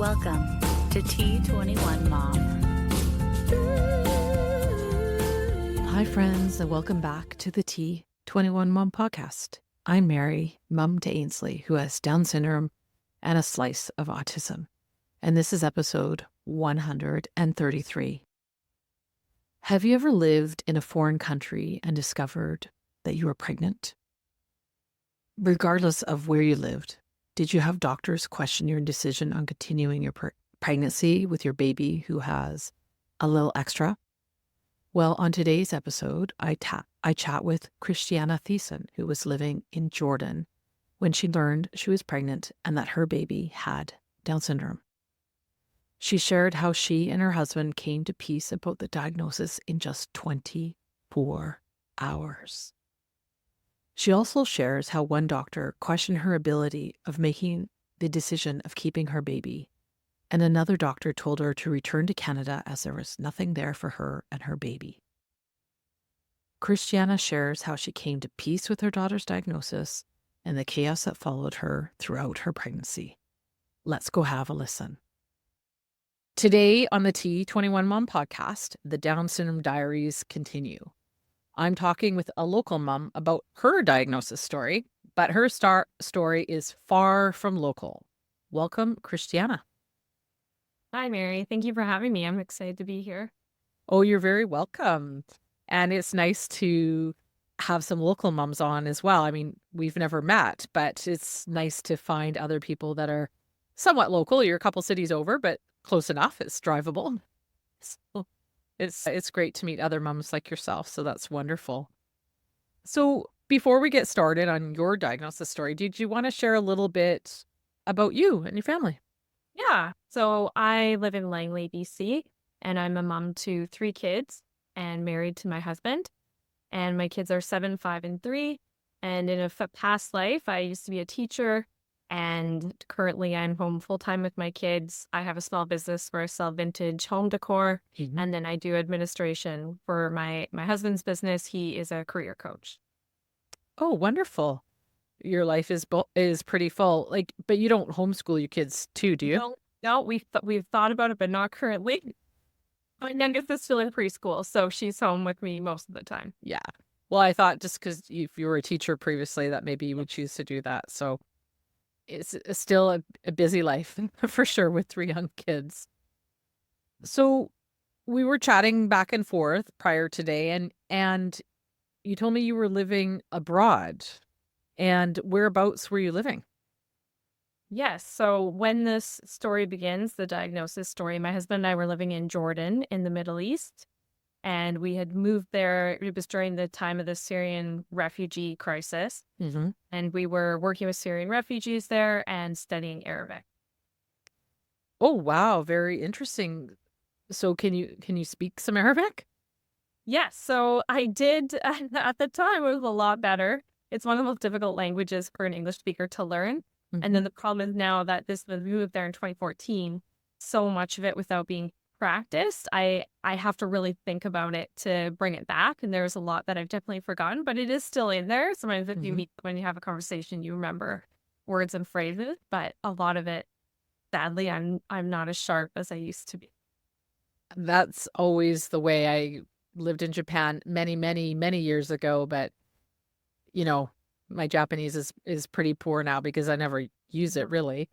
Welcome to T21 Mom. Hi, friends, and welcome back to the T21 Mom podcast. I'm Mary, mum to Ainsley, who has Down syndrome and a slice of autism. And this is episode 133. Have you ever lived in a foreign country and discovered that you were pregnant? Regardless of where you lived, did you have doctors question your decision on continuing your pregnancy with your baby who has a little extra? Well, on today's episode, I chat with Christiana Thiessen, who was living in Jordan when she learned she was pregnant and that her baby had Down syndrome. She shared how she and her husband came to peace about the diagnosis in just 24 hours. She also shares how one doctor questioned her ability of making the decision of keeping her baby, and another doctor told her to return to Canada as there was nothing there for her and her baby. Christiana shares how she came to peace with her daughter's diagnosis and the chaos that followed her throughout her pregnancy. Let's go have a listen. Today on the T21 Mom podcast, the Down Syndrome Diaries continue. I'm talking with a local mom about her diagnosis story, but her story is far from local. Welcome, Christiana. Hi, Mary. Thank you for having me. I'm excited to be here. Oh, you're very welcome. And it's nice to have some local moms on as well. I mean, we've never met, but it's nice to find other people that are somewhat local. You're a couple cities over, but close enough. It's drivable. So it's great to meet other moms like yourself. So that's wonderful. So before we get started on your diagnosis story, did you want to share a little bit about you and your family? Yeah. So I live in Langley, BC, and I'm a mom to 3 kids and married to my husband. And my kids are 7, 5, and 3. And in a past life, I used to be a teacher. And currently, I'm home full time with my kids. I have a small business where I sell vintage home decor. Mhm. And then I do administration for my husband's business. He is a career coach. Oh, wonderful. Your life is pretty full. But you don't homeschool your kids too, do you? No, we've thought about it, but not currently. My youngest is still in preschool, so she's home with me most of the time. Yeah. Well, I thought just because if you were a teacher previously that maybe you would choose to do that. So it's still a busy life for sure with 3 young kids. So we were chatting back and forth prior today, and you told me you were living abroad. And whereabouts were you living? Yes, so when this story begins, the diagnosis story, my husband and I were living in Jordan in the Middle East, and we had moved there. It was during the time of the Syrian refugee crisis, Mm-hmm. and we were working with Syrian refugees there and studying Arabic. Oh, wow. Very interesting. So can you speak some Arabic? Yes, so I did. At the time, it was a lot better. It's one of the most difficult languages for an English speaker to learn. And then the problem is now that we moved there in 2014, so much of it without being practiced, I have to really think about it to bring it back. And there's a lot that I've definitely forgotten, but it is still in there. Sometimes if you meet, when you have a conversation, you remember words and phrases, but a lot of it, sadly, I'm not as sharp as I used to be. That's always the way. I lived in Japan many, many, many years ago, but you know, my Japanese is pretty poor now because I never use it really.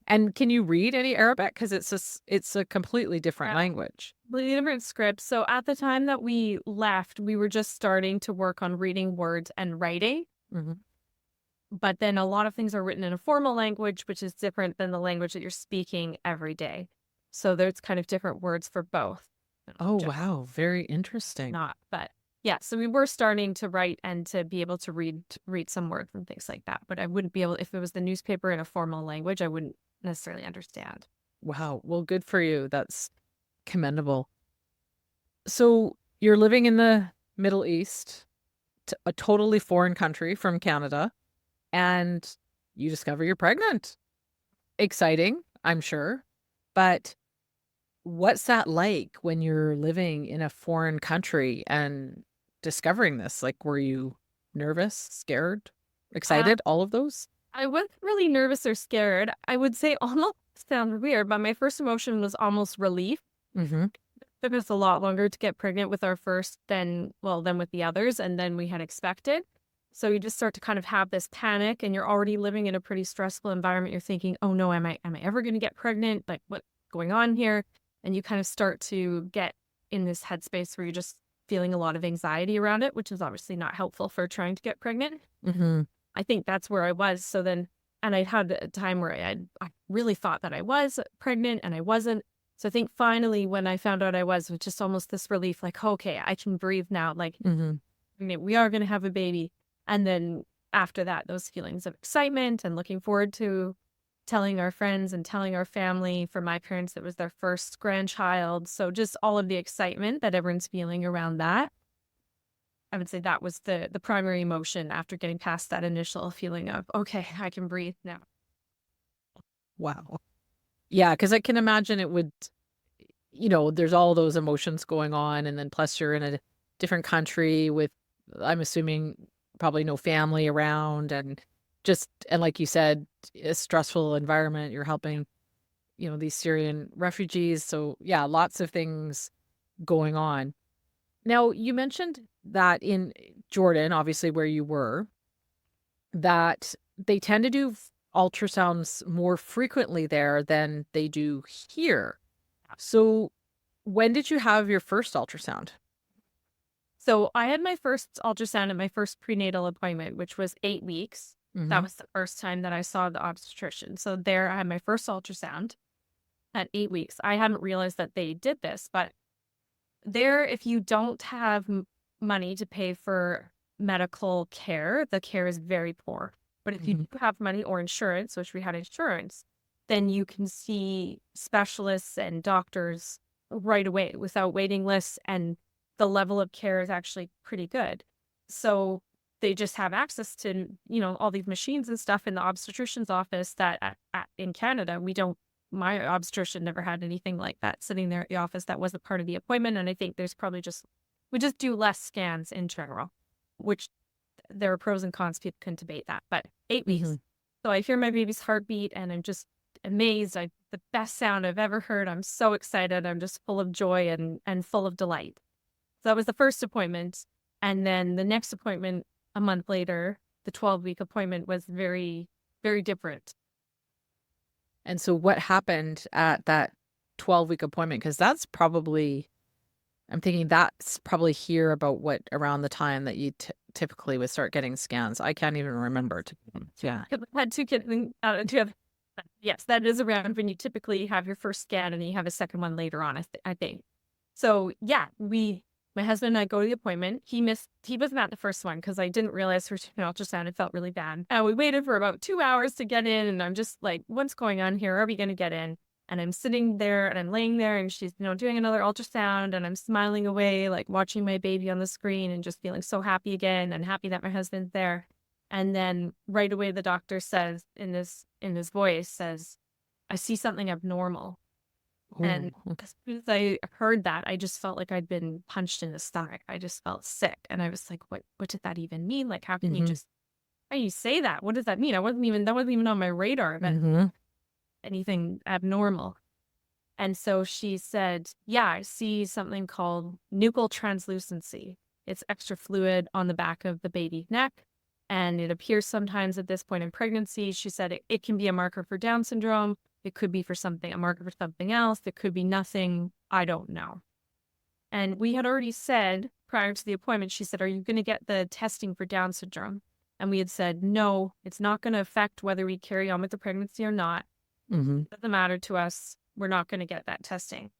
And can you read any Arabic? Because it's a completely different language. Completely different scripts. So at the time that we left, we were just starting to work on reading words and writing. Mm-hmm. But then a lot of things are written in a formal language, which is different than the language that you're speaking every day. So there's kind of different words for both. Oh, wow. Very interesting. But yeah, so we were starting to write and to be able to read some words and things like that. But I wouldn't be able, if it was the newspaper in a formal language, I wouldn't necessarily understand. Wow. Well, good for you. That's commendable. So you're living in the Middle East, a totally foreign country from Canada, and you discover you're pregnant. Exciting, I'm sure. But what's that like when you're living in a foreign country and discovering this? Like, were you nervous, scared, excited, all of those? I wasn't really nervous or scared. I would say almost sounds weird, but my first emotion was almost relief. Mm-hmm. Took us a lot longer to get pregnant with our first than with the others, and then we had expected. So you just start to kind of have this panic, and you're already living in a pretty stressful environment. You're thinking, oh no, am I ever going to get pregnant? Like, what's going on here? And you kind of start to get in this headspace where you're just feeling a lot of anxiety around it, which is obviously not helpful for trying to get pregnant. Mm-hmm. I think that's where I was. So then, and I had a time where I really thought that I was pregnant and I wasn't. So I think finally when I found out I was just almost this relief, like, okay, I can breathe now. Like, we are going to have a baby. And then after that, those feelings of excitement and looking forward to telling our friends and telling our family. For my parents, it was their first grandchild. So just all of the excitement that everyone's feeling around that. I would say that was the primary emotion after getting past that initial feeling of, okay, I can breathe now. Wow. Yeah, because I can imagine it would, there's all those emotions going on. And then plus you're in a different country with, I'm assuming, probably no family around and like you said, a stressful environment. You're helping, these Syrian refugees. So yeah, lots of things going on. Now, you mentioned that in Jordan, obviously where you were, that they tend to do ultrasounds more frequently there than they do here. So when did you have your first ultrasound? So I had my first ultrasound at my first prenatal appointment, which was 8 weeks. Mm-hmm. That was the first time that I saw the obstetrician. So there I had my first ultrasound at 8 weeks. I hadn't realized that they did this, but there, if you don't have money to pay for medical care, the care is very poor. But if you do have money or insurance, which we had insurance, then you can see specialists and doctors right away without waiting lists, and the level of care is actually pretty good. So they just have access to, all these machines and stuff in the obstetrician's office that in Canada, my obstetrician never had anything like that sitting there at the office. That wasn't part of the appointment. And I think there's probably we just do less scans in general, which there are pros and cons. People can debate that, but 8 weeks. So I hear my baby's heartbeat and I'm just amazed. The best sound I've ever heard. I'm so excited. I'm just full of joy and full of delight. So that was the first appointment. And then the next appointment a month later, the 12-week appointment, was very, very different. And so what happened at that 12-week appointment? Because that's probably, I'm thinking that's probably here about around the time that you typically would start getting scans. I can't even remember. Yeah. I had 2 kids. Yes, that is around when you typically have your first scan and you have a second one later on, I think. So yeah, my husband and I go to the appointment. He wasn't at the first one because I didn't realize her ultrasound. It felt really bad. And we waited for about 2 hours to get in. And I'm just like, what's going on here? Are we going to get in? And I'm sitting there and I'm laying there and she's, doing another ultrasound and I'm smiling away, like watching my baby on the screen and just feeling so happy again and happy that my husband's there. And then right away, the doctor says in his voice says, I see something abnormal. Ooh. And as soon as I heard that, I just felt like I'd been punched in the stomach. I just felt sick. And I was like, what did that even mean? Like, how can you how do you say that? What does that mean? That wasn't even on my radar, but anything abnormal. And so she said, yeah, I see something called nuchal translucency. It's extra fluid on the back of the baby's neck. And it appears sometimes at this point in pregnancy. She said it can be a marker for Down syndrome. It could be a marker for something else. It could be nothing. I don't know. And we had already said prior to the appointment, she said, are you going to get the testing for Down syndrome? And we had said, no, it's not going to affect whether we carry on with the pregnancy or not. It doesn't matter to us. We're not going to get that testing.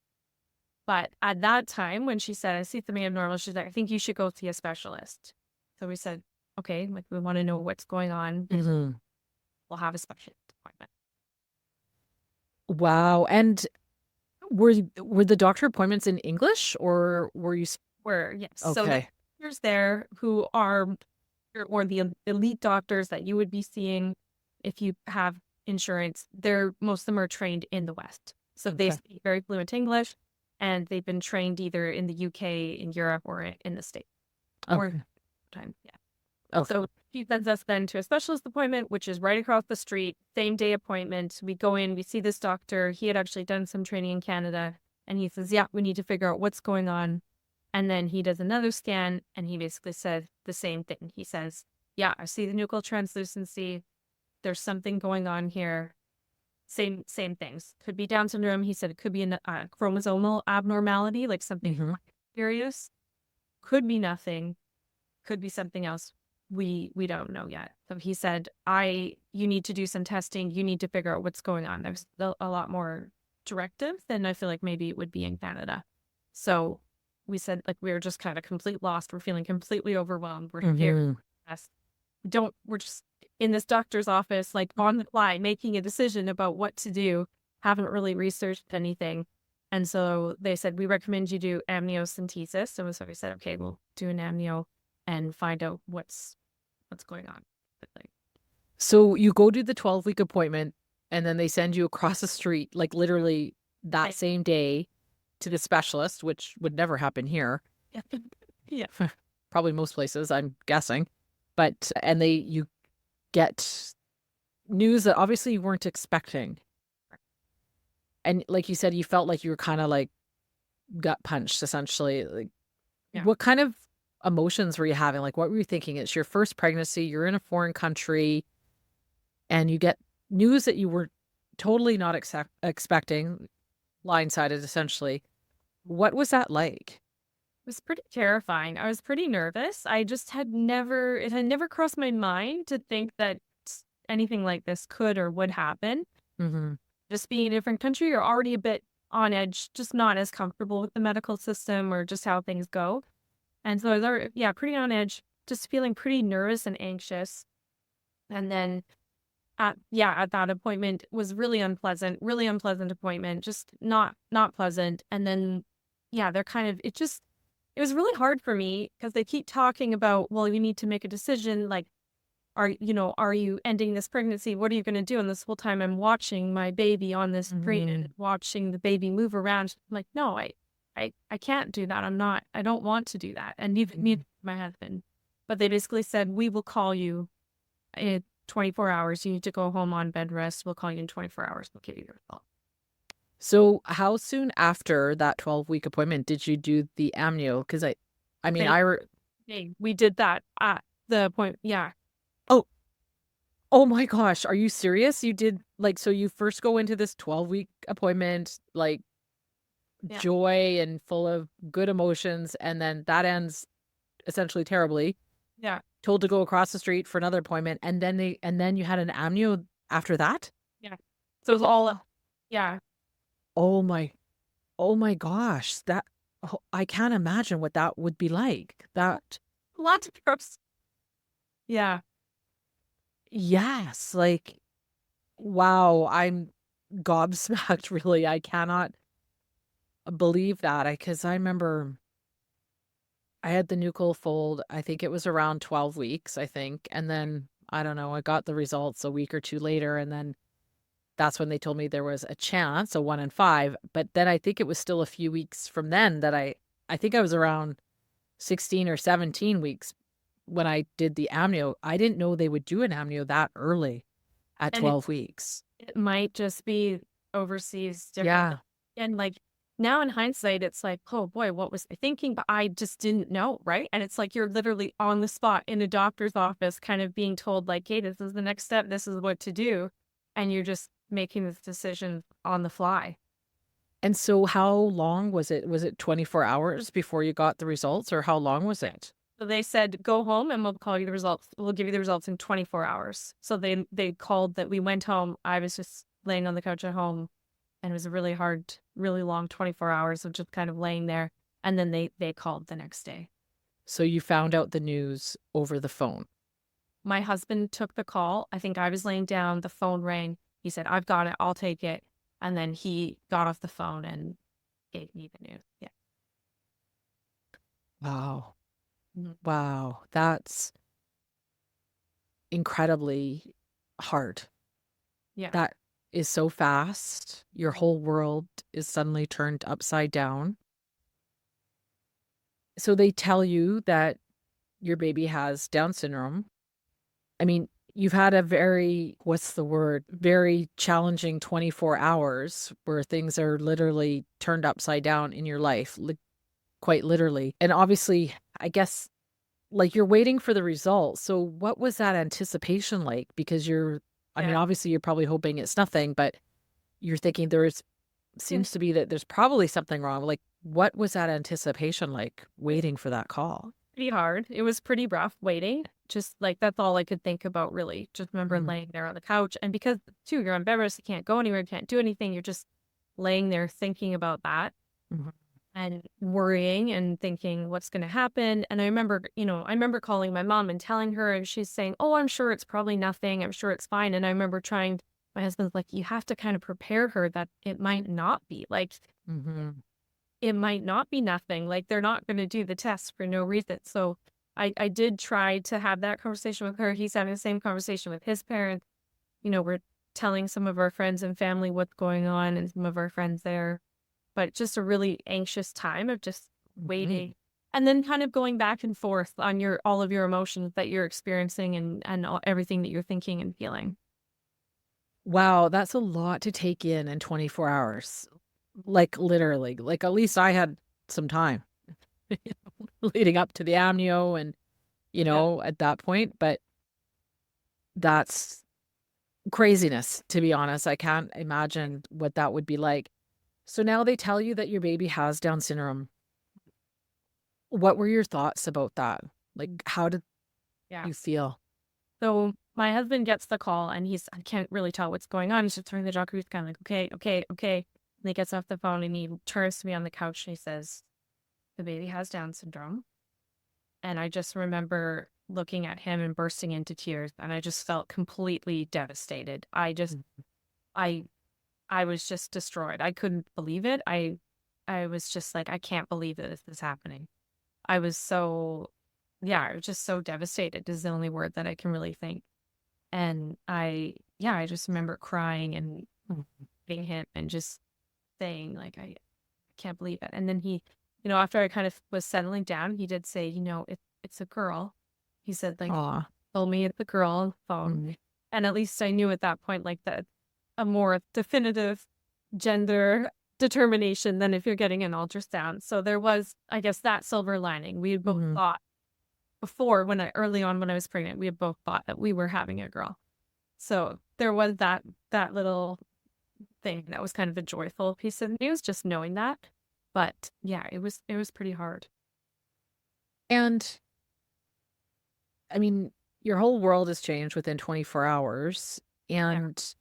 But at that time, when she said, I see something abnormal, she's like, I think you should go see a specialist. So we said, okay, like we want to know what's going on. We'll have a specialist appointment. Wow. And were the doctor appointments in English or were you? Yes. Okay. So the doctors there who are, or the elite doctors that you would be seeing if you have insurance, most of them are trained in the West. So they speak very fluent English and they've been trained either in the UK, in Europe, or in the States. Okay. Or time, yeah. Okay. So He sends us then to a specialist appointment, which is right across the street, same day appointment. We go in, we see this doctor. He had actually done some training in Canada. And he says, yeah, we need to figure out what's going on. And then he does another scan, and he basically said the same thing. He says, yeah, I see the nuchal translucency. There's something going on here. Same things. Could be Down syndrome. He said it could be a chromosomal abnormality, like something serious. Could be nothing. Could be something else. We don't know yet. So he said, you need to do some testing. You need to figure out what's going on. There's a lot more directive than I feel like maybe it would be in Canada. So we said, like, we were just kind of complete lost. We're feeling completely overwhelmed. We're here. We're just in this doctor's office, like on the fly, making a decision about what to do. Haven't really researched anything. And so they said, we recommend you do amniocentesis. So we said, okay, we'll do an amnio and find out what's going on. So you go to the 12-week appointment, and then they send you across the street, like literally that same day, to the specialist, which would never happen here. Yeah. Probably most places, I'm guessing. But, and you get news that obviously you weren't expecting. And like you said, you felt like you were kind of like gut punched, essentially. Like, what kind of emotions were you having? Like, what were you thinking? It's your first pregnancy, you're in a foreign country, and you get news that you were totally not expecting, blindsided, essentially. What was that like? It was pretty terrifying. I was pretty nervous. I just it had never crossed my mind to think that anything like this could or would happen. Just being in a different country, you're already a bit on edge, just not as comfortable with the medical system or just how things go. And so I was, pretty on edge, just feeling pretty nervous and anxious. And then at that appointment was really unpleasant appointment, just not pleasant. And then, they're kind of, it was really hard for me because they keep talking about, well, you need to make a decision. Like, are you ending this pregnancy? What are you going to do? And this whole time I'm watching my baby on this screen and watching the baby move around. I'm like, no, I can't do that. I don't want to do that. And even me, my husband, but they basically said, we will call you in 24 hours. You need to go home on bed rest. We'll call you in 24 hours. We'll give you your result. So how soon after that 12-week appointment did you do the amnio? Because we did that at the appointment. Yeah. Oh my gosh. Are you serious? You did, like, so you first go into this 12-week appointment, like joy and full of good emotions. And then that ends essentially terribly. Yeah. Told to go across the street for another appointment. And then you had an amnio after that? Yeah. So it was all, Oh my gosh. I can't imagine what that would be like. That. Lots of trips. Yeah. Yes. Like, wow. I'm gobsmacked, really. I cannot believe that. Because I remember I had the nuchal fold. I think it was around 12 weeks, I think. And then, I don't know, I got the results a week or two later. And then that's when they told me there was a chance, a 1 in 5. But then I think it was still a few weeks from then that I think I was around 16 or 17 weeks when I did the amnio. I didn't know they would do an amnio that early at 12 weeks. It might just be overseas. Different. Yeah. And like now in hindsight, it's like, oh boy, what was I thinking? But I just didn't know. Right. And it's like you're literally on the spot in a doctor's office kind of being told like, hey, this is the next step. This is what to do. And you're just making this decision on the fly. And so how long was it? Was it 24 hours before you got the results, or how long was it? So they said, go home and we'll call you the results. We'll give you the results in 24 hours. So they called that. We went home. I was just laying on the couch at home, and it was a really hard, really long 24 hours of just kind of laying there. And then they called the next day. So you found out the news over the phone? My husband took the call. I think I was laying down. The phone rang. He said, I've got it. I'll take it. And then he got off the phone and gave me the news. Yeah. Wow. Wow. That's incredibly hard. Yeah. That is so fast. Your whole world is suddenly turned upside down. So they tell you that your baby has Down syndrome. I mean, you've had a very challenging 24 hours where things are literally turned upside down in your life, quite literally. And obviously, I guess, like, you're waiting for the results. So what was that anticipation like? Because I mean, Yeah. obviously you're probably hoping it's nothing, but you're thinking seems to be that there's probably something wrong. Like, what was that anticipation like waiting for that call? Pretty hard. It was pretty rough waiting. Just like that's all I could think about really. Just remember Mhm. laying there on the couch. And because too, you're embarrassed, you can't go anywhere, you can't do anything. You're just laying there thinking about that Mhm. and worrying and thinking what's going to happen. And I remember calling my mom and telling her, and she's saying, "Oh, I'm sure it's probably nothing. I'm sure it's fine." And I remember my husband's like, "You have to kind of prepare her that it might not be like, Mhm. it might not be nothing. Like they're not going to do the test for no reason." So I did try to have that conversation with her. He's having the same conversation with his parents. We're telling some of our friends and family what's going on and some of our friends there, but just a really anxious time of just Mhm. waiting and then kind of going back and forth on all of your emotions that you're experiencing and everything that you're thinking and feeling. Wow, that's a lot to take in 24 hours. Like, literally. Like, at least I had some time leading up to the amnio and, Yeah. at that point, but that's craziness, to be honest. I can't imagine what that would be like. So now they tell you that your baby has Down syndrome. What were your thoughts about that? Like, how did Yeah. you feel? So my husband gets the call and I can't really tell what's going on. He's just turning the doctor. He's kind of like, okay, okay, okay. And he gets off the phone and he turns to me on the couch and he says, "The baby has Down syndrome." And I just remember looking at him and bursting into tears. And I just felt completely devastated. Mm. I, I was just destroyed. I couldn't believe it. I was just like, I can't believe that this is happening. I was so, yeah, I was just so devastated is the only word that I can really think. And I just remember crying and Mm. being him and just saying like, I can't believe it. And then after I kind of was settling down, he did say, it's a girl. He said like, Aw. told me it's a girl on the phone. Mhm. And at least I knew at that point, like that a more definitive gender determination than if you're getting an ultrasound. So there was, I guess, that silver lining. We had both Mhm. thought before early on when I was pregnant, we had both thought that we were having a girl. So there was that little thing that was kind of a joyful piece of news, just knowing that. But yeah, it was pretty hard. And I mean, your whole world has changed within 24 hours. Yeah. And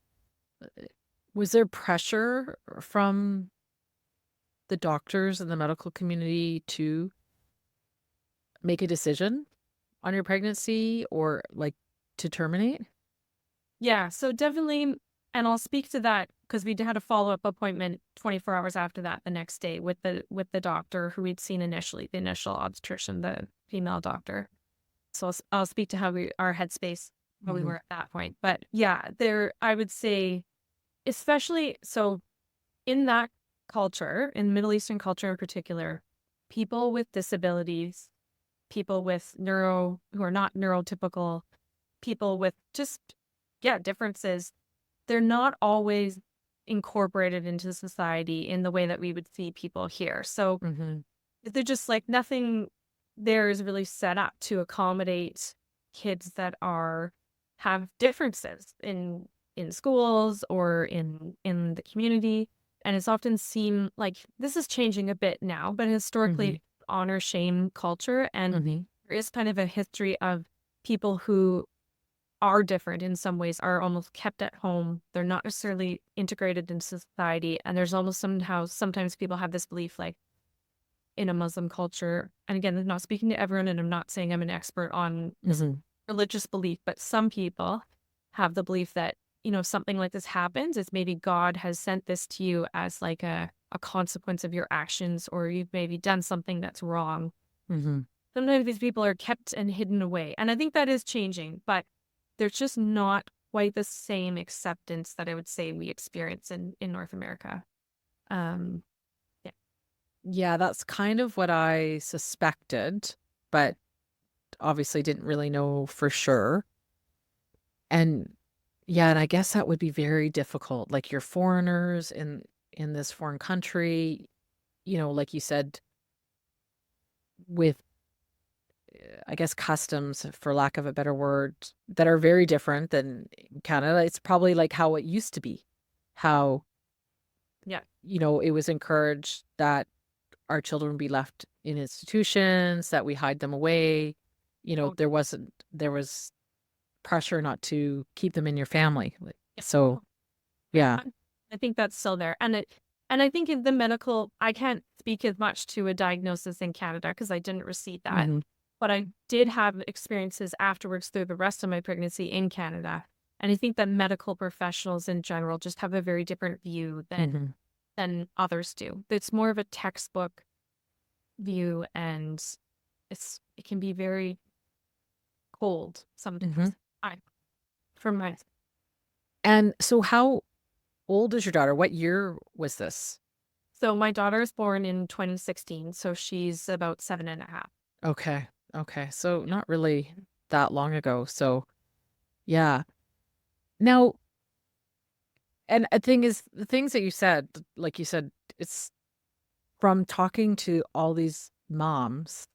was there pressure from the doctors and the medical community to make a decision on your pregnancy or like to terminate? Yeah, so definitely, and I'll speak to that because we had a follow-up appointment 24 hours after that the next day with the doctor who we'd seen initially, the initial obstetrician, the female doctor. So I'll speak to our headspace, where we Mhm. were at that point. But yeah, I would say, especially so in that culture, in Middle Eastern culture in particular, people with disabilities, people with who are not neurotypical, people with just, yeah, differences, they're not always incorporated into society in the way that we would see people here. So Mhm. they're just like nothing there is really set up to accommodate kids that have differences in schools or in the community. And it's often seen like this is changing a bit now, but Mhm. historically honor shame culture. And Mhm. there is kind of a history of people who are different in some ways, are almost kept at home. They're not necessarily integrated into society. And there's almost sometimes people have this belief like in a Muslim culture. And again, I'm not speaking to everyone, and I'm not saying I'm an expert on this Mhm. religious belief, but some people have the belief that, if something like this happens, it's maybe God has sent this to you as like a consequence of your actions, or you've maybe done something that's wrong. Mhm. Sometimes these people are kept and hidden away. And I think that is changing, but there's just not quite the same acceptance that I would say we experience in North America. Um, yeah. Yeah, that's kind of what I suspected, but obviously didn't really know for sure. And yeah, and I guess that would be very difficult. Like you're foreigners in this foreign country, like you said, with I guess customs, for lack of a better word, that are very different than Canada. It's probably like how it used to be, how Yeah. it was encouraged that our children be left in institutions, that we hide them away. Oh, There was pressure not to keep them in your family. yeah. So, yeah. I think that's still there. And I think in the medical, I can't speak as much to a diagnosis in Canada because I didn't receive that. Mhm. But I did have experiences afterwards through the rest of my pregnancy in Canada. And I think that medical professionals in general just have a very different view Mhm. than others do. It's more of a textbook view, and it can be very cold sometimes. Mhm. I from my And so how old is your daughter? What year was this? So my daughter is born in 2016, so she's about 7.5. Okay. Okay. So not really that long ago. So, yeah. Now, and the thing is, the things that you said, like you said, it's from talking to all these moms,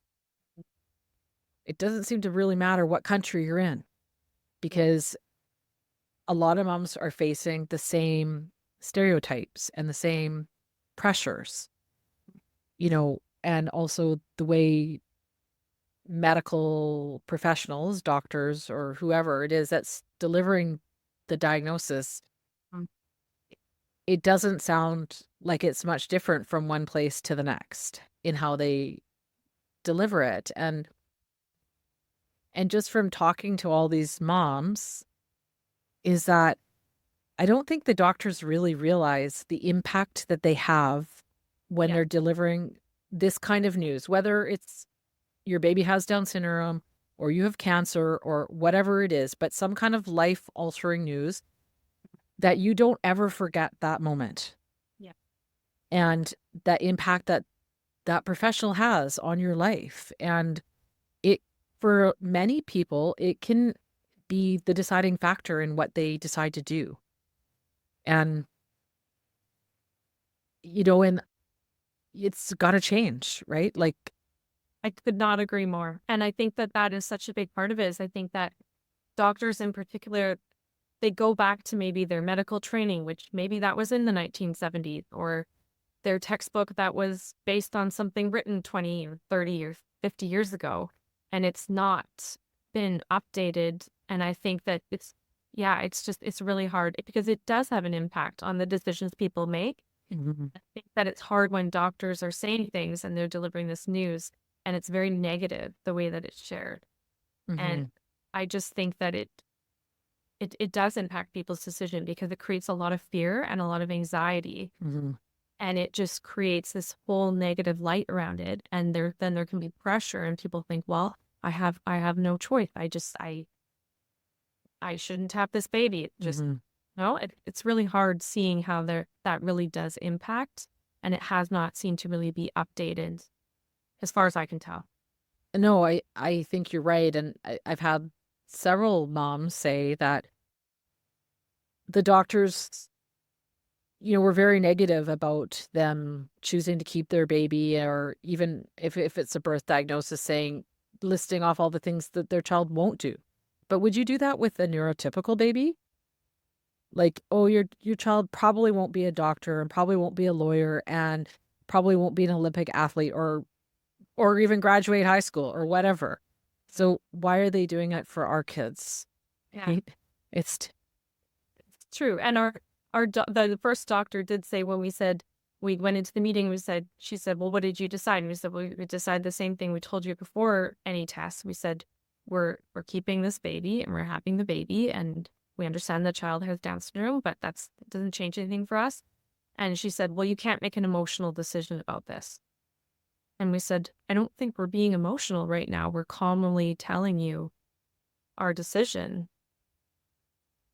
it doesn't seem to really matter what country you're in Yeah. because a lot of moms are facing the same stereotypes and the same pressures, and also the way medical professionals, doctors, or whoever it is that's delivering the diagnosis, Mm. it doesn't sound like it's much different from one place to the next in how they deliver it. And just from talking to all these moms is that I don't think the doctors really realize the impact that they have when Yeah. they're delivering this kind of news, whether it's your baby has Down syndrome or you have cancer or whatever it is, but some kind of life altering news that you don't ever forget that moment Yeah. and that impact that that professional has on your life. And it, for many people, it can be the deciding factor in what they decide to do. And, and it's got to change, right? Like, I could not agree more. And I think that that is such a big part of it is I think that doctors in particular, they go back to maybe their medical training, which maybe that was in the 1970s, or their textbook that was based on something written 20 or 30 or 50 years ago. And it's not been updated. And I think that it's really hard because it does have an impact on the decisions people make. Mhm. I think that it's hard when doctors are saying things and they're delivering this news and it's very negative the way that it's shared. And Mhm. I just think that it does impact people's decision because it creates a lot of fear and a lot of anxiety, Mhm. and it just creates this whole negative light around it. And then there can be pressure and people think, well, I have no choice. I shouldn't have this baby. It just Mhm. no, it's really hard seeing how that really does impact, and it has not seemed to really be updated as far as I can tell. No, I think you're right. And I've had several moms say that the doctors, were very negative about them choosing to keep their baby, or even if it's a birth diagnosis, listing off all the things that their child won't do. But would you do that with a neurotypical baby? Like, oh, your child probably won't be a doctor and probably won't be a lawyer and probably won't be an Olympic athlete or even graduate high school or whatever. So why are they doing it for our kids? Yeah, Right? It's it's true. And the first doctor did say when we went into the meeting, she said, well, what did you decide? And we said, well, we decided the same thing we told you before any test. We said, we're keeping this baby and we're having the baby, and we understand the child has Down syndrome, but it doesn't change anything for us. And she said, well, you can't make an emotional decision about this. And we said, I don't think we're being emotional right now. We're calmly telling you our decision.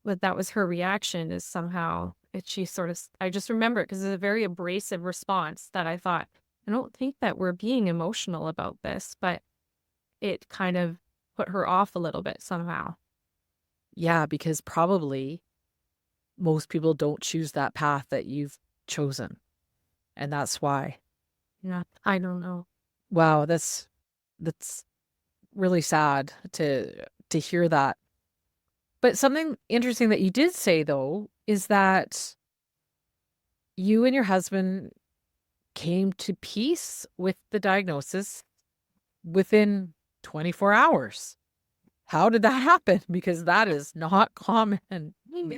But that was her reaction, is somehow she sort of, I just remember it because it's a very abrasive response that I thought, I don't think that we're being emotional about this, but it kind of put her off a little bit somehow. Yeah, because probably most people don't choose that path that you've chosen. And that's why. Yeah, I don't know. Wow, that's really sad to hear that. But something interesting that you did say though is that you and your husband came to peace with the diagnosis within 24 hours. How did that happen? Because that is not common. Yeah.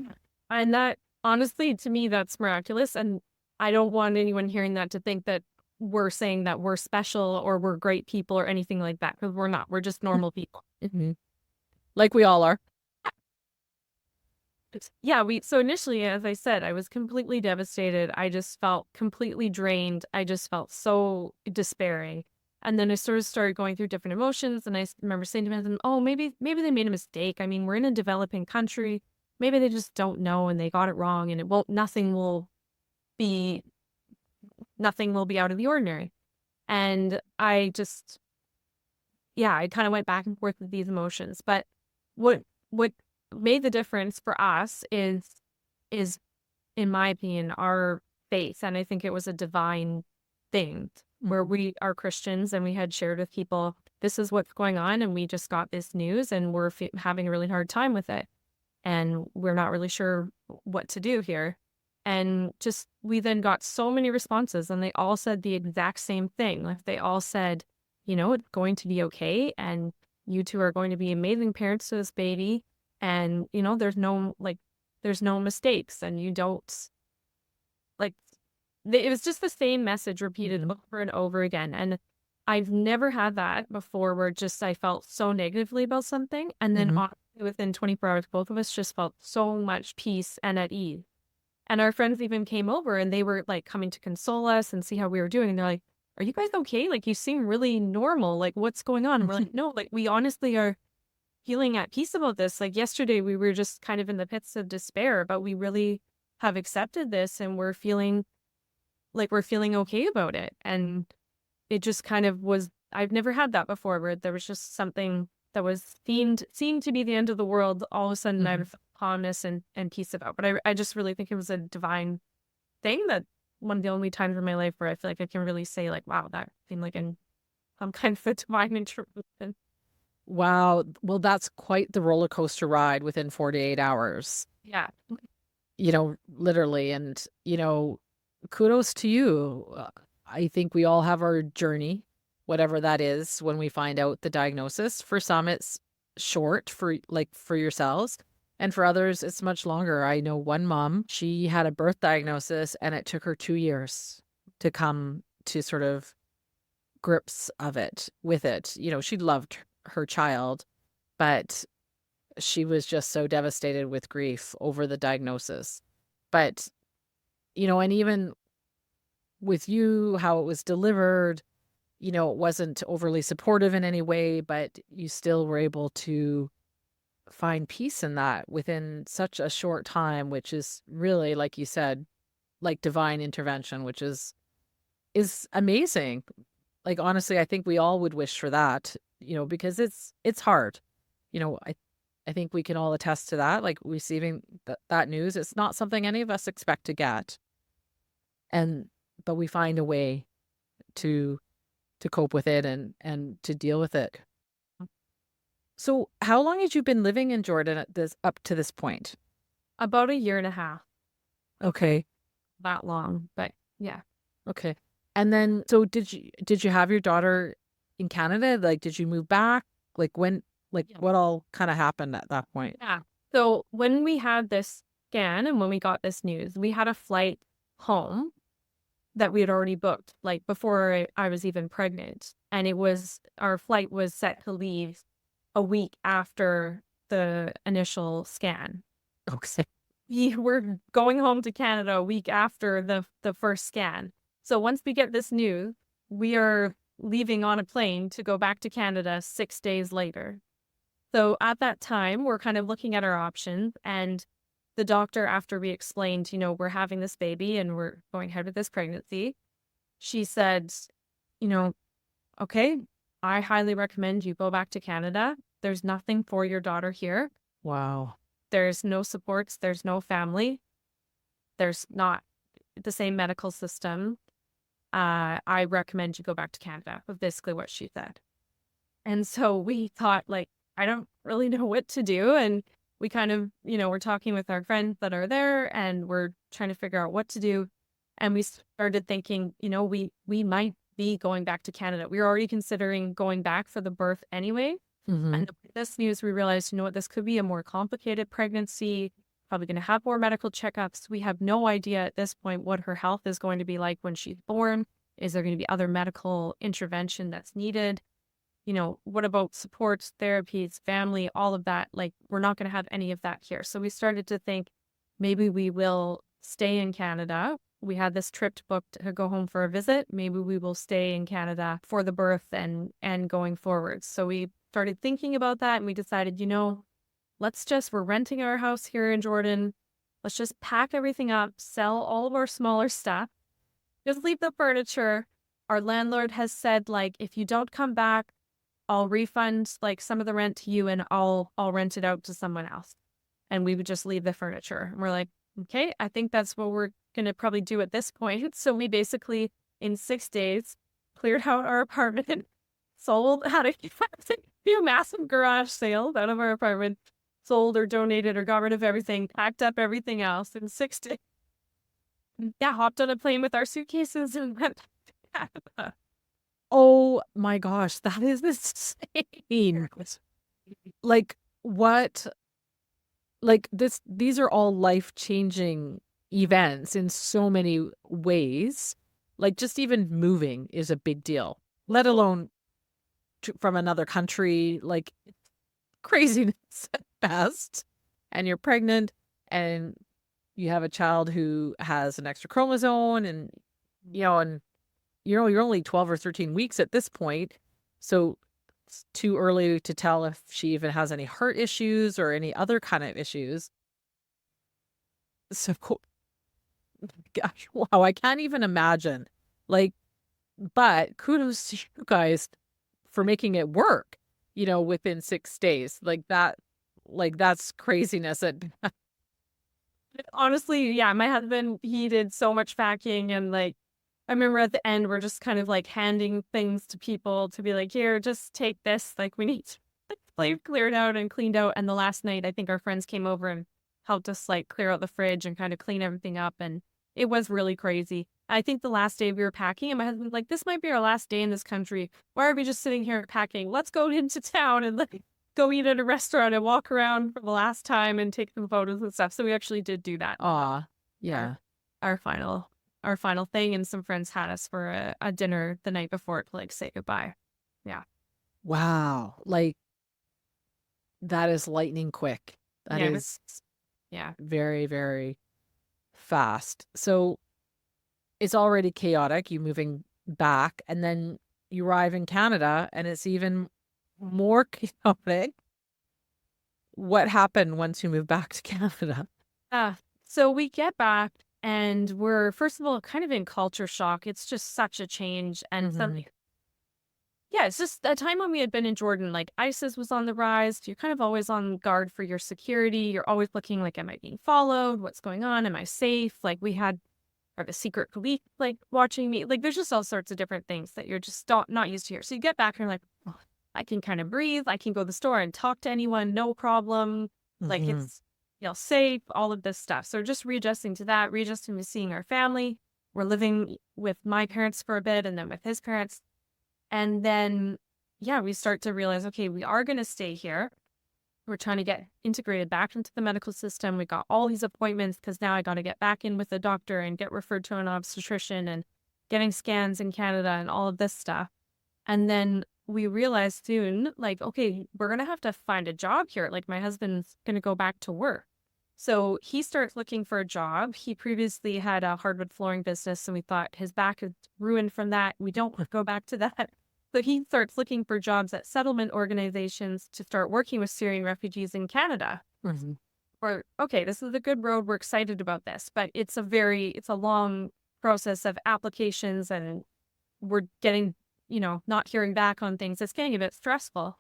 And that, honestly, to me, that's miraculous. And I don't want anyone hearing that to think that we're saying that we're special or we're great people or anything like that, because we're not. We're just normal people. Mhm. Like we all are. Yeah, so initially, as I said, I was completely devastated. I just felt completely drained. I just felt so despairing. And then I sort of started going through different emotions. And I remember saying to myself, oh, maybe they made a mistake. I mean, we're in a developing country. Maybe they just don't know and they got it wrong, and be nothing will be out of the ordinary. And I just, yeah, I kind of went back and forth with these emotions. But what made the difference for us is in my opinion our faith. And I think it was a divine thing where we are Christians and we had shared with people, this is what's going on, and we just got this news and we're having a really hard time with it, and we're not really sure what to do here. And just, we then got so many responses and they all said the exact same thing. Like they all said, it's going to be okay. And you two are going to be amazing parents to this baby. And, there's no mistakes, and you don't, like, it was just the same message repeated over and over again. And I've never had that before where just I felt so negatively about something. And then honestly, within 24 hours, both of us just felt so much peace and at ease. And our friends even came over and they were like coming to console us and see how we were doing. And they're like, are you guys okay? Like, you seem really normal. Like, what's going on? And we're like, no, like, we honestly are feeling at peace about this. Like, yesterday we were just kind of in the pits of despair, but we really have accepted this and we're feeling okay about it. And it just kind of was, I've never had that before, where there was just something that was seemed to be the end of the world. All of a sudden I felt calmness and peace about. But I just really think it was a divine thing, that one of the only times in my life where I feel like I can really say, like, wow, that seemed like some kind of a divine intervention. Wow. Well, that's quite the roller coaster ride within 48 hours, Yeah. literally. And, kudos to you. I think we all have our journey, whatever that is, when we find out the diagnosis. For some, it's short for yourselves. And for others, it's much longer. I know one mom, she had a birth diagnosis and it took her 2 years to come to sort of grips with it. She loved her child, but she was just so devastated with grief over the diagnosis. But, and even with you, how it was delivered, it wasn't overly supportive in any way, but you still were able to find peace in that within such a short time, which is really, like you said, like divine intervention, which is amazing. Like, honestly, I think we all would wish for that, because it's hard. I think we can all attest to that, like receiving that news. It's not something any of us expect to get. But we find a way to cope with it and to deal with it. So how long had you been living in Jordan up to this point? About a year and a half. Okay. That long, but yeah. Okay. And then, so did you have your daughter in Canada? Like, did you move back? Like when, what all kind of happened at that point? Yeah. So when we had this scan and when we got this news, we had a flight home that we had already booked, like before I was even pregnant. And our flight was set to leave a week after the initial scan. Okay. We were going home to Canada a week after the first scan. So once we get this news, we are leaving on a plane to go back to Canada 6 days later. So at that time, we're kind of looking at our options, and the doctor, after we explained, we're having this baby and we're going ahead with this pregnancy, she said, okay, I highly recommend you go back to Canada. There's nothing for your daughter here. Wow. There's no supports. There's no family. There's not the same medical system. I recommend you go back to Canada, was basically what she said. And so we thought, like, I don't really know what to do. And we kind of, we're talking with our friends that are there and we're trying to figure out what to do. And we started thinking, we might be going back to Canada. We were already considering going back for the birth anyway. Mm-hmm. And with this news, we realized, this could be a more complicated pregnancy, probably going to have more medical checkups. We have no idea at this point what her health is going to be like when she's born. Is there going to be other medical intervention that's needed? What about supports, therapies, family, all of that? Like, we're not going to have any of that here. So we started to think maybe we will stay in Canada. We had this trip booked to go home for a visit. Maybe we will stay in Canada for the birth and going forward. So we started thinking about that and we decided, we're renting our house here in Jordan. Let's just pack everything up, sell all of our smaller stuff, just leave the furniture. Our landlord has said, like, if you don't come back, I'll refund like some of the rent to you and I'll rent it out to someone else. And we would just leave the furniture. And we're like, okay, I think that's what we're going to probably do at this point. So we basically, in 6 days, cleared out our apartment, had a massive garage sale out of our apartment, sold or donated or got rid of everything, packed up everything else in 6 days. Yeah, hopped on a plane with our suitcases and went to Canada. Oh my gosh, that is insane. Like what? Like these are all life-changing events in so many ways. Like just even moving is a big deal, let alone from another country, like craziness at best. And you're pregnant and you have a child who has an extra chromosome and you're only 12 or 13 weeks at this point. So it's too early to tell if she even has any heart issues or any other kind of issues. So, gosh, wow, I can't even imagine. Like, but kudos to you guys for making it work, within 6 days. That's craziness. Honestly, yeah, my husband, he did so much packing and like, I remember at the end, we're just kind of like handing things to people to be like, here, just take this. Like we need to like clear it out and cleaned out. And the last night, I think our friends came over and helped us like clear out the fridge and kind of clean everything up. And it was really crazy. I think the last day we were packing and my husband's like, this might be our last day in this country. Why are we just sitting here packing? Let's go into town and like go eat at a restaurant and walk around for the last time and take some photos and stuff. So we actually did do that. Aw, yeah. Our final thing, and some friends had us for a dinner the night before to like say goodbye. Yeah. Wow. Like that is lightning quick. That is very, very fast. So it's already chaotic, you moving back, and then you arrive in Canada and it's even more chaotic. What happened once you moved back to Canada? So we get back and we're, first of all, kind of in culture shock. It's just such a change. And suddenly, it's just a time when we had been in Jordan, like ISIS was on the rise. You're kind of always on guard for your security. You're always looking like, am I being followed? What's going on? Am I safe? Like we had the secret police like watching me. Like there's just all sorts of different things that you're just not used to here. So you get back and you're like, oh, I can kind of breathe. I can go to the store and talk to anyone. No problem. Like it's, safe, all of this stuff. So just readjusting to that, readjusting to seeing our family. We're living with my parents for a bit and then with his parents. And then, we start to realize, okay, we are going to stay here. We're trying to get integrated back into the medical system. We got all these appointments because now I got to get back in with a doctor and get referred to an obstetrician and getting scans in Canada and all of this stuff. And then we realized soon, like, okay, we're going to have to find a job here. Like my husband's going to go back to work. So he starts looking for a job. He previously had a hardwood flooring business, and we thought his back is ruined from that. We don't want to go back to that. So he starts looking for jobs at settlement organizations to start working with Syrian refugees in Canada. Or, okay, this is a good road. We're excited about this, but it's a long process of applications and we're getting, not hearing back on things. It's getting a bit stressful.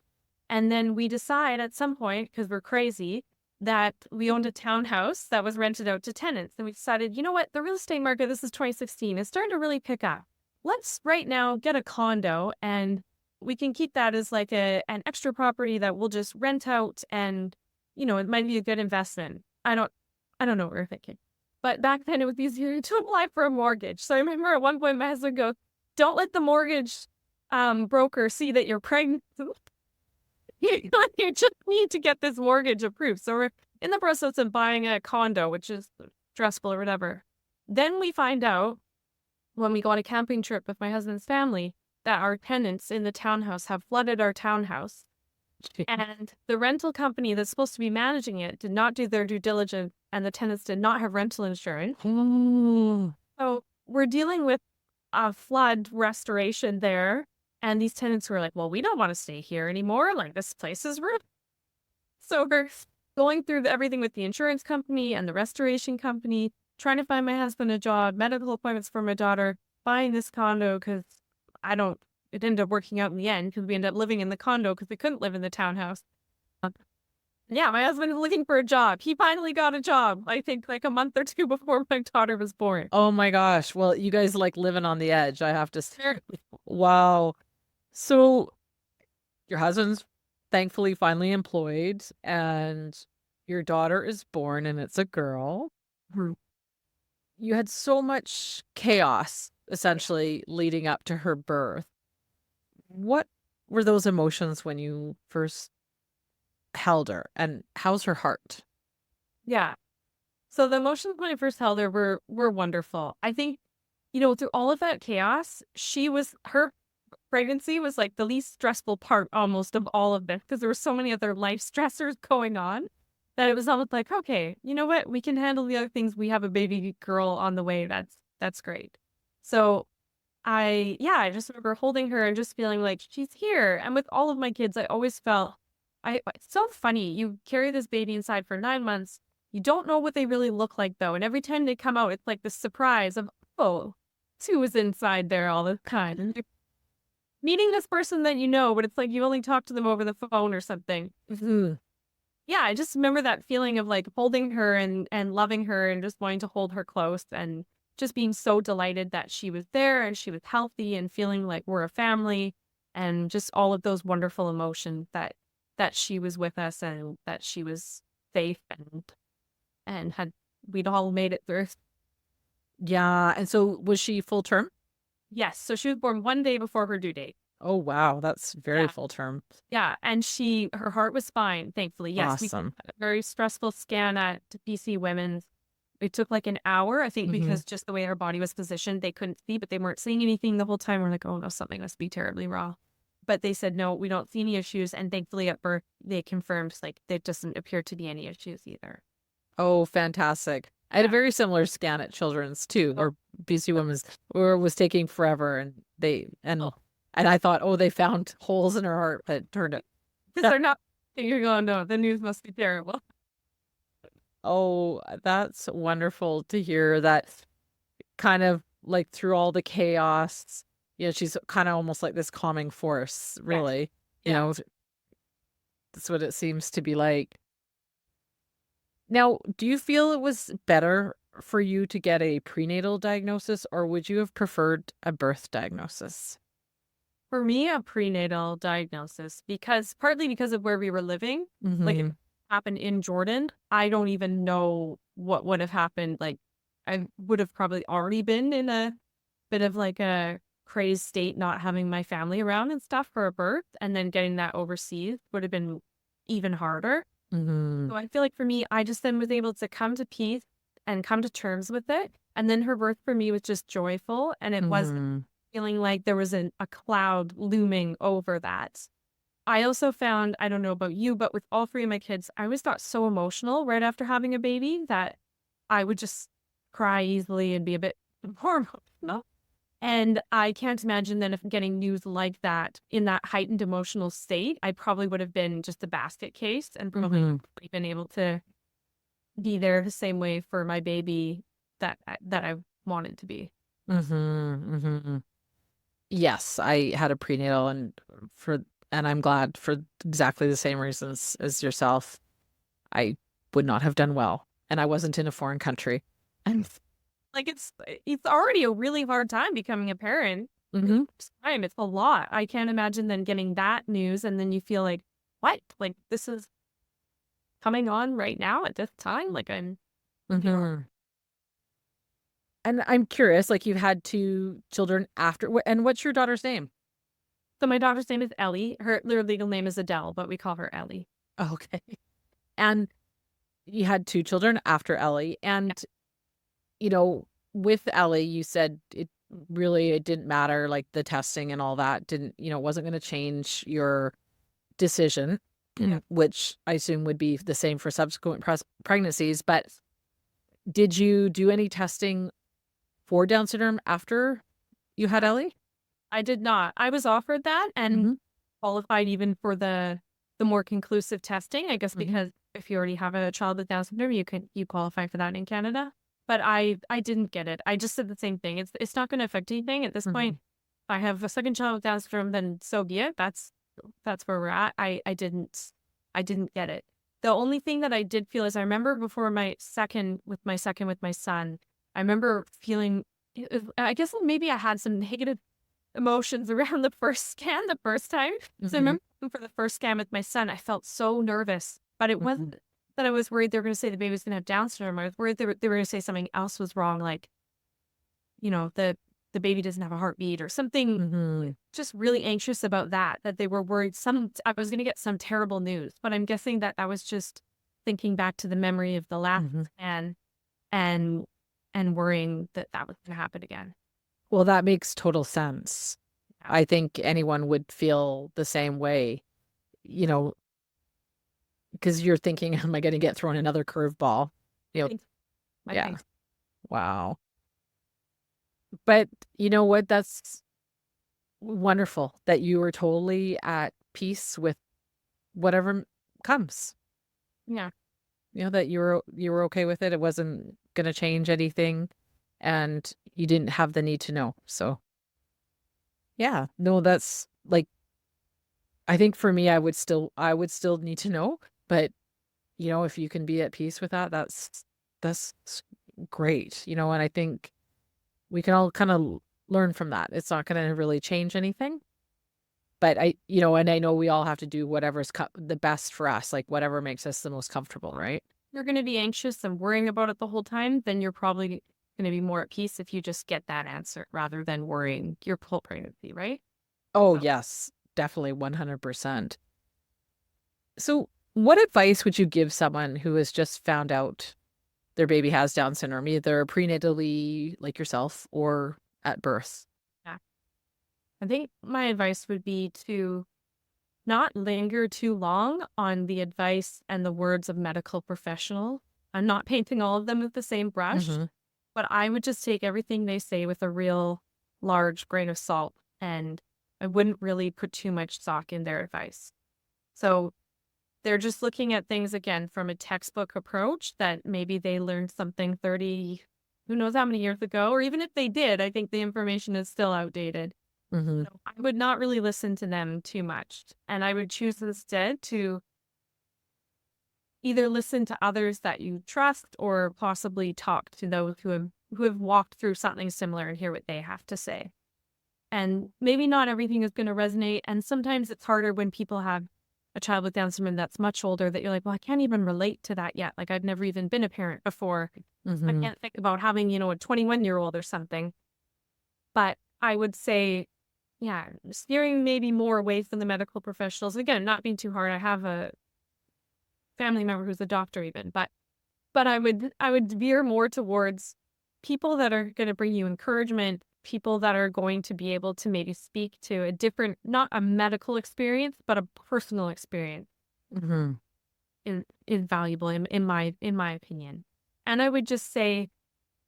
And then we decide at some point, because we're crazy, that we owned a townhouse that was rented out to tenants. And we decided, you know what, the real estate market, this is 2016, is starting to really pick up. Let's right now get a condo, and we can keep that as like an extra property that we'll just rent out, and, you know, it might be a good investment. I don't know what we're thinking. But back then it was easier to apply for a mortgage. So I remember at one point my husband goes, don't let the mortgage broker see that you're pregnant. You just need to get this mortgage approved. So we're in the process of buying a condo, which is stressful or whatever. Then we find out when we go on a camping trip with my husband's family that our tenants in the townhouse have flooded our townhouse. And the rental company that's supposed to be managing it did not do their due diligence, and the tenants did not have rental insurance. So we're dealing with a flood restoration there. And these tenants were like, well, we don't want to stay here anymore. Like, this place is ruined. So we're going through everything with the insurance company and the restoration company, trying to find my husband a job, medical appointments for my daughter, buying this condo because it ended up working out in the end because we ended up living in the condo because we couldn't live in the townhouse. Yeah, my husband was looking for a job. He finally got a job, I think, like a month or two before my daughter was born. Oh my gosh. Well, you guys like living on the edge, I have to say. Wow. So your husband's thankfully finally employed, and your daughter is born, and it's a girl. You had so much chaos, essentially, leading up to her birth. What were those emotions when you first held her, and how's her heart? Yeah. So the emotions when I first held her were wonderful. I think, you know, through all of that chaos, her pregnancy was like the least stressful part almost of all of this, because there were so many other life stressors going on that it was almost like, okay, you know what, we can handle the other things. We have a baby girl on the way. That's great. So I just remember holding her and just feeling like she's here. And with all of my kids, I always felt, it's so funny. You carry this baby inside for 9 months. You don't know what they really look like, though. And every time they come out, it's like the surprise of, oh, two is inside there all the time. And meeting this person that you know, but it's like you only talk to them over the phone or something. Yeah, I just remember that feeling of like holding her and loving her and just wanting to hold her close and just being so delighted that she was there and she was healthy and feeling like we're a family, and just all of those wonderful emotions that she was with us and that she was safe and we'd all made it through. Yeah. And so was she full term? Yes. So she was born 1 day before her due date. Oh, wow. That's very full term. Yeah. And her heart was fine, thankfully. Yes. Awesome. We had a very stressful scan at BC Women's. It took like an hour, I think, because just the way her body was positioned, they couldn't see, but they weren't seeing anything the whole time. We're like, oh no, something must be terribly wrong. But they said, no, we don't see any issues. And thankfully at birth, they confirmed like there doesn't appear to be any issues either. Oh, fantastic. I had a very similar scan at Children's too, or BC Women's, or was taking forever, and I thought, oh, they found holes in her heart, but it turned out because they're not. You're going, no, the news must be terrible. Oh, that's wonderful to hear that. Kind of like through all the chaos, she's kind of almost like this calming force, really. You know, that's what it seems to be like. Now, do you feel it was better for you to get a prenatal diagnosis, or would you have preferred a birth diagnosis? For me, a prenatal diagnosis, partly because of where we were living. Like it happened in Jordan. I don't even know what would have happened. Like I would have probably already been in a bit of like a crazed state, not having my family around and stuff for a birth, and then getting that overseas would have been even harder. So I feel like for me, I just then was able to come to peace and come to terms with it. And then her birth for me was just joyful, and it wasn't feeling like there was a cloud looming over that. I also found, I don't know about you, but with all three of my kids, I always got so emotional right after having a baby that I would just cry easily and be a bit more emotional. And I can't imagine then if getting news like that in that heightened emotional state, I probably would have been just a basket case and probably been able to be there the same way for my baby that I wanted to be. Yes, I had a prenatal, and I'm glad for exactly the same reasons as yourself. I would not have done well, and I wasn't in a foreign country. And like, it's already a really hard time becoming a parent. Mm-hmm. It's a lot. I can't imagine then getting that news and then you feel like, what? Like, this is coming on right now at this time? Like, I'm... Mm-hmm. And I'm curious, like, you've had 2 children after, and what's your daughter's name? So my daughter's name is Ellie. Her legal name is Adele, but we call her Ellie. Okay. And you had 2 children after Ellie, and with Ellie, you said it didn't matter, like the testing and all that didn't, wasn't going to change your decision, which I assume would be the same for subsequent pregnancies. But did you do any testing for Down syndrome after you had Ellie? I did not. I was offered that and qualified even for the more conclusive testing, I guess, because if you already have a child with Down syndrome, you qualify for that in Canada. But I didn't get it. I just said the same thing. It's not going to affect anything at this point. If I have a second child with Down syndrome, then so be it. That's where we're at. I didn't get it. The only thing that I did feel is I remember before my second with my son, I remember feeling, I guess maybe I had some negative emotions around the first scan the first time. So I remember for the first scan with my son, I felt so nervous, but it wasn't that I was worried they were going to say the baby was going to have Down syndrome. I was worried they were going to say something else was wrong, like, the baby doesn't have a heartbeat or something. Just really anxious about that they were worried I was going to get some terrible news. But I'm guessing that was just thinking back to the memory of the last scan and worrying that was going to happen again. Well, that makes total sense. Yeah. I think anyone would feel the same way, because you're thinking, am I going to get thrown another curveball? I yeah. think. Wow. But you know what? That's wonderful that you were totally at peace with whatever comes. Yeah. That you were okay with it. It wasn't going to change anything, and you didn't have the need to know. So, yeah, no, that's like, I think for me, I would still need to know. But if you can be at peace with that, that's great. And I think we can all kind of learn from that. It's not going to really change anything. But and I know we all have to do whatever's the best for us, like whatever makes us the most comfortable, right? You're going to be anxious and worrying about it the whole time, then you're probably going to be more at peace if you just get that answer rather than worrying your whole pregnancy, right? Oh, yes, definitely 100%. So what advice would you give someone who has just found out their baby has Down syndrome, either prenatally, like yourself, or at birth? Yeah. I think my advice would be to not linger too long on the advice and the words of medical professional. I'm not painting all of them with the same brush, but I would just take everything they say with a real large grain of salt, and I wouldn't really put too much stock in their advice. So they're just looking at things, again, from a textbook approach that maybe they learned something 30, who knows how many years ago, or even if they did, I think the information is still outdated. So I would not really listen to them too much. And I would choose instead to either listen to others that you trust or possibly talk to those who have walked through something similar and hear what they have to say. And maybe not everything is going to resonate. And sometimes it's harder when people have a child with Down syndrome that's much older that you're like, well, I can't even relate to that yet. Like, I've never even been a parent before. I can't think about having, a 21-year-old or something. But I would say, yeah, steering maybe more away from the medical professionals. Again, not being too hard. I have a family member who's a doctor even, but I would veer more towards people that are going to bring you encouragement, people that are going to be able to maybe speak to a different, not a medical experience, but a personal experience is valuable in my opinion. And I would just say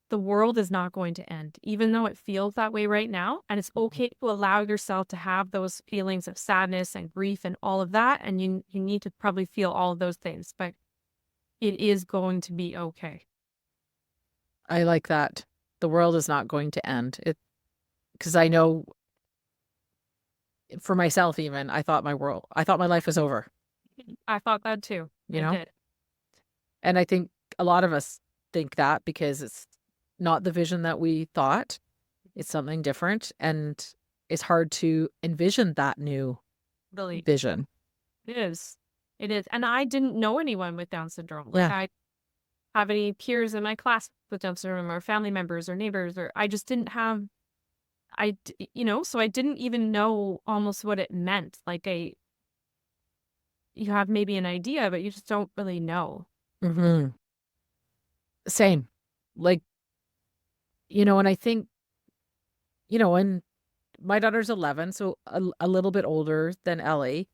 the world is not going to end, even though it feels that way right now. And it's okay to allow yourself to have those feelings of sadness and grief and all of that. And you need to probably feel all of those things, but it is going to be okay. I like that. The world is not going to end. Because I know for myself, even, I thought my life was over. I thought that too. I did. And I think a lot of us think that because it's not the vision that we thought. It's something different. And it's hard to envision that new Really, vision. it is. It is. And I didn't know anyone with Down syndrome. Like, Yeah. I have any peers in my class with Down syndrome or family members or neighbors, or I just didn't have, so I didn't even know almost what it meant. Like, you have maybe an idea, but you just don't really know. hmm Same. Like, and I think, and my daughter's 11, so a little bit older than Ellie,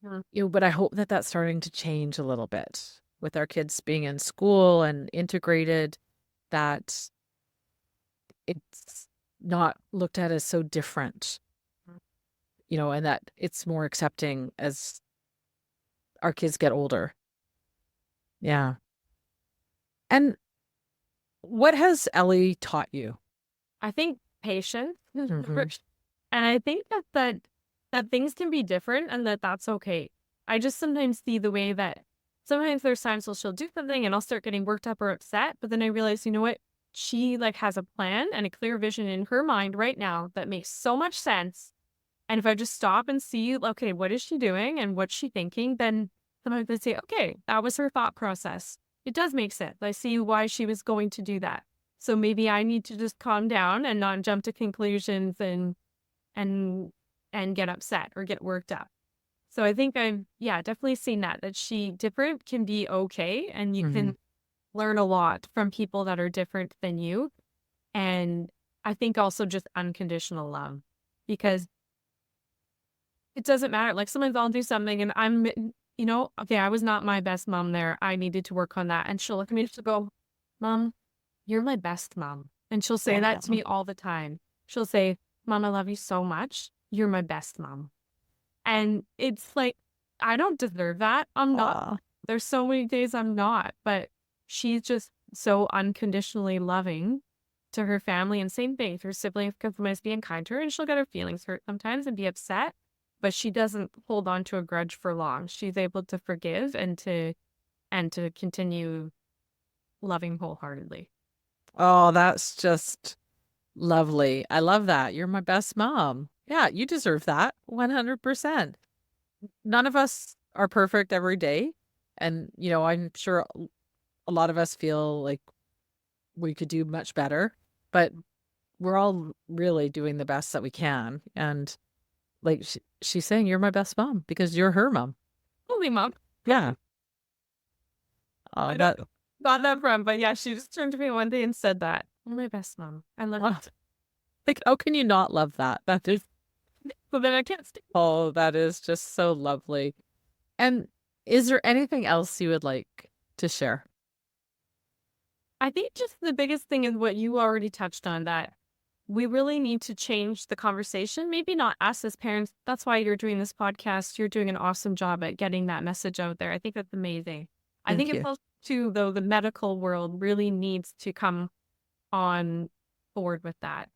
Mhm. but I hope that that's starting to change a little bit with our kids being in school and integrated, that it's not looked at as so different, and that it's more accepting as our kids get older. Yeah. And what has Ellie taught you? I think patience, Mhm. and I think that things can be different and that that's okay. I just sometimes see the way that sometimes there's times she'll do something and I'll start getting worked up or upset, but then I realize, you know what? She like has a plan and a clear vision in her mind right now that makes so much sense. And if I just stop and see, okay, what is she doing and what's she thinking, then sometimes I say, okay, that was her thought process. It does make sense. I see why she was going to do that. So maybe I need to just calm down and not jump to conclusions and and get upset or get worked up. So I think I've definitely seen that she different can be okay, and you can learn a lot from people that are different than you. And I think also just unconditional love, because it doesn't matter. Like sometimes I'll do something and okay, I was not my best mom there. I needed to work on that. And she'll look at me and she'll go, Mom, you're my best mom. And she'll say that to me all the time. She'll say, Mom, I love you so much. You're my best mom. And it's like, I don't deserve that. I'm not. Aw. There's so many days I'm not, but she's just so unconditionally loving to her family. And same thing, her siblings can sometimes be unkind to her and she'll get her feelings hurt sometimes and be upset, but she doesn't hold on to a grudge for long. She's able to forgive and to continue loving wholeheartedly. Oh, that's just lovely. I love that. You're my best mom. Yeah, you deserve that 100%. None of us are perfect every day. And, I'm sure a lot of us feel like we could do much better, but we're all really doing the best that we can. And like she's saying, you're my best mom because you're her mom. Holy mom. Yeah. I That don't got that from, but yeah, she just turned to me one day and said that. You're my best mom. I love wow. it. Like, how can you not love that? That is, So then I can't stay. oh, that is just so lovely. And is there anything else you would like to share? I think just the biggest thing is what you already touched on, that we really need to change the conversation. Maybe not us as parents. That's why you're doing this podcast. You're doing an awesome job at getting that message out there. I think that's amazing. I think Thank it's you. also too, though, the medical world really needs to come on board with that.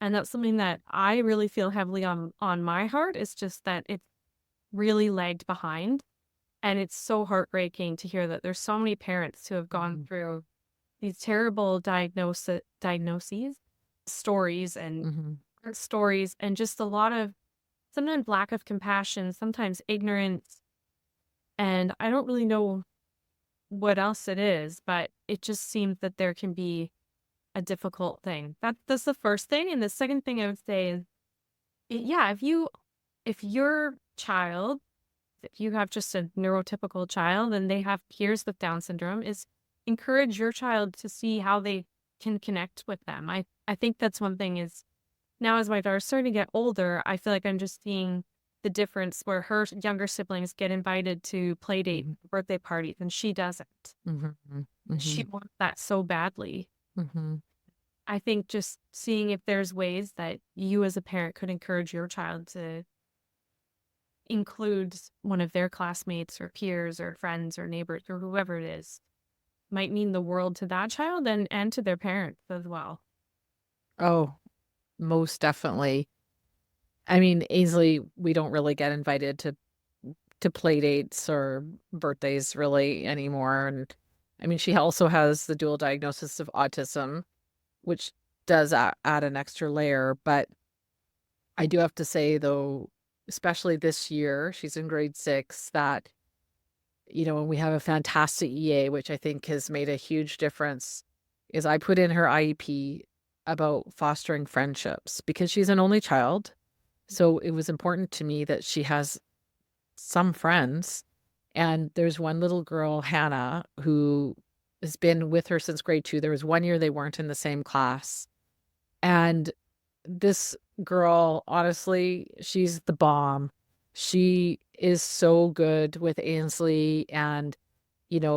And that's something that I really feel heavily on my heart. It's just that it's really lagged behind. And it's so heartbreaking to hear that there's so many parents who have gone through these terrible diagnoses, stories and just a lot of sometimes lack of compassion, sometimes ignorance. And I don't really know what else it is, but it just seems that there can be a difficult thing. That's the first thing. And the second thing I would say is, if your child, if you have just a neurotypical child and they have peers with Down syndrome, is encourage your child to see how they can connect with them. I think that's one thing is, now as my daughter's starting to get older, I feel like I'm just seeing the difference where her younger siblings get invited to play date birthday parties and she doesn't. She wants that so badly. I think just seeing if there's ways that you as a parent could encourage your child to include one of their classmates or peers or friends or neighbors or whoever it is might mean the world to that child and to their parents as well. Oh, most definitely. I mean, Ainsley, we don't really get invited to play dates or birthdays really anymore. And I mean, she also has the dual diagnosis of autism, which does add an extra layer. But I do have to say, though, especially this year, she's in grade 6, that, and we have a fantastic EA, which I think has made a huge difference, is I put in her IEP about fostering friendships because she's an only child. So it was important to me that she has some friends. And there's one little girl, Hannah, who has been with her since grade 2. There was one year they weren't in the same class. And this girl, honestly, she's the bomb. She is so good with Ainsley. And,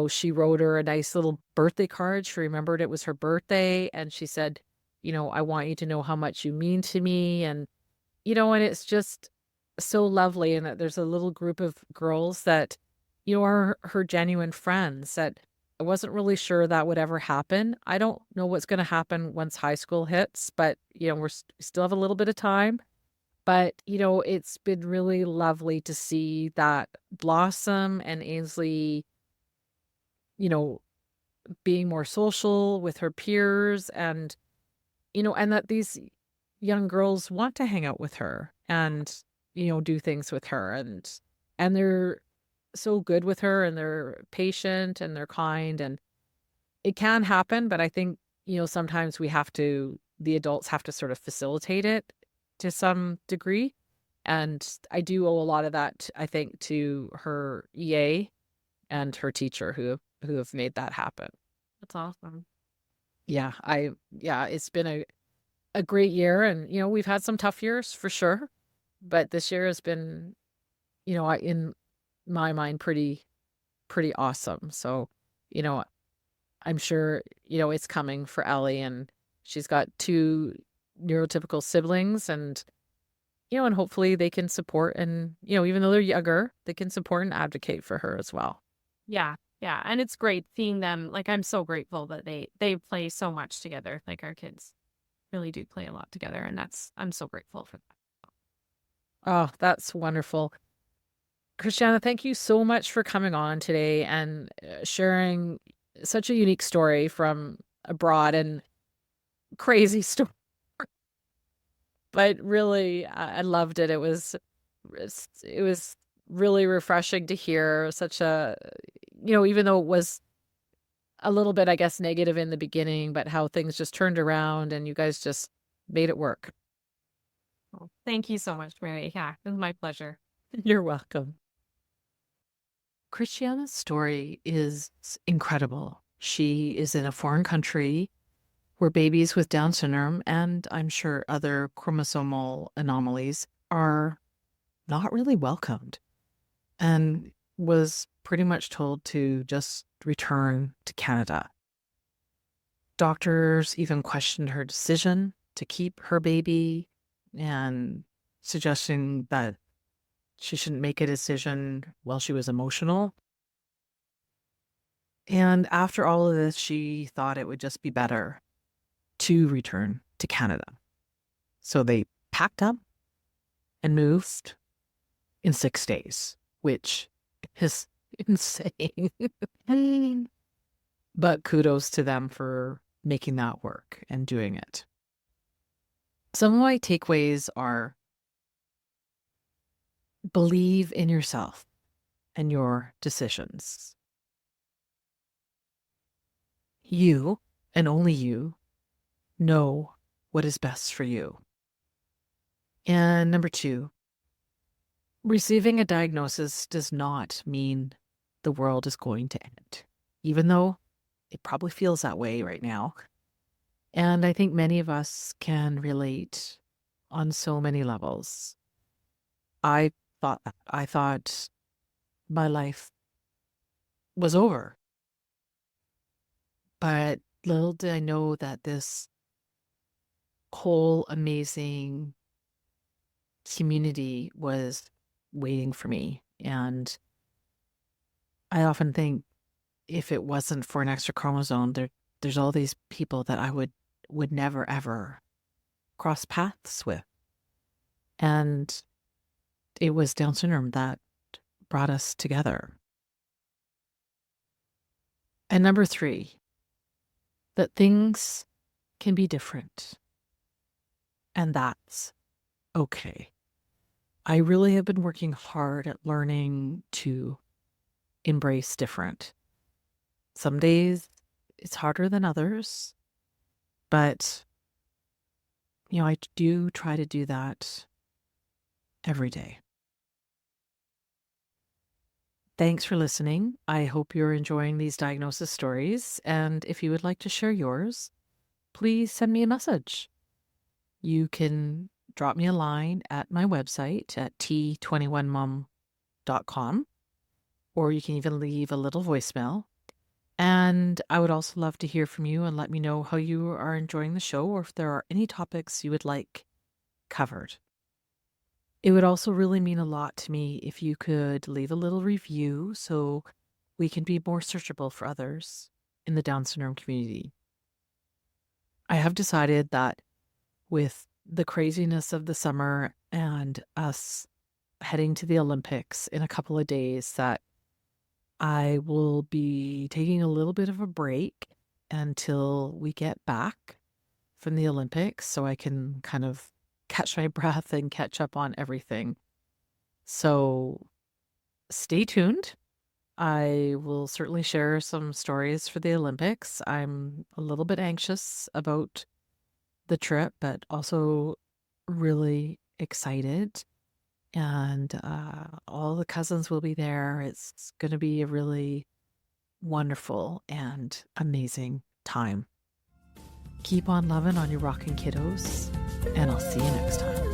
she wrote her a nice little birthday card. She remembered it was her birthday. And she said, I want you to know how much you mean to me. And it's just so lovely. And that there's a little group of girls that, are her genuine friends that I wasn't really sure that would ever happen. I don't know what's going to happen once high school hits, but, we still have a little bit of time. But, it's been really lovely to see that blossom and Ainsley, being more social with her peers and, and that these young girls want to hang out with her and, do things with her and they're so good with her and they're patient and they're kind and it can happen, but I think, sometimes the adults have to sort of facilitate it to some degree. And I do owe a lot of that, I think, to her EA and her teacher who have made that happen. That's awesome. Yeah, it's been a great year and, we've had some tough years for sure, but this year has been, in my mind, pretty awesome. So, I'm sure, it's coming for Ellie and she's got 2 neurotypical siblings and, and hopefully they can support and, even though they're younger, they can support and advocate for her as well. Yeah. Yeah. And it's great seeing them. Like, I'm so grateful that they play so much together. Like, our kids really do play a lot together. And I'm so grateful for that. Oh, that's wonderful. Christiana, thank you so much for coming on today and sharing such a unique story from abroad and crazy story. But really, I loved it. It was really refreshing to hear such a, even though it was a little bit, I guess, negative in the beginning, but how things just turned around and you guys just made it work. Well, thank you so much, Mary. Yeah, it was my pleasure. You're welcome. Christiana's story is incredible. She is in a foreign country where babies with Down syndrome and I'm sure other chromosomal anomalies are not really welcomed and was pretty much told to just return to Canada. Doctors even questioned her decision to keep her baby and suggesting that she shouldn't make a decision while she was emotional. And after all of this, she thought it would just be better to return to Canada. So they packed up and moved in 6 days, which is insane. But kudos to them for making that work and doing it. Some of my takeaways are: believe in yourself and your decisions. You, and only you, know what is best for you. And number 2, receiving a diagnosis does not mean the world is going to end, even though it probably feels that way right now. And I think many of us can relate on so many levels. I thought my life was over. But little did I know that this whole amazing community was waiting for me. And I often think if it wasn't for an extra chromosome, there's all these people that I would never, ever cross paths with. And it was Down syndrome that brought us together. And number 3, that things can be different. And that's okay. I really have been working hard at learning to embrace different. Some days it's harder than others, but I do try to do that every day. Thanks for listening. I hope you're enjoying these diagnosis stories. And if you would like to share yours, please send me a message. You can drop me a line at my website at t21mom.com, or you can even leave a little voicemail. And I would also love to hear from you and let me know how you are enjoying the show, or if there are any topics you would like covered. It would also really mean a lot to me if you could leave a little review so we can be more searchable for others in the Down syndrome community. I have decided that with the craziness of the summer and us heading to the Olympics in a couple of days, that I will be taking a little bit of a break until we get back from the Olympics so I can kind of catch my breath and catch up on everything. So stay tuned. I will certainly share some stories for the Olympics. I'm a little bit anxious about the trip, but also really excited. And all the cousins will be there. It's going to be a really wonderful and amazing time. Keep on loving on your rockin' kiddos, and I'll see you next time.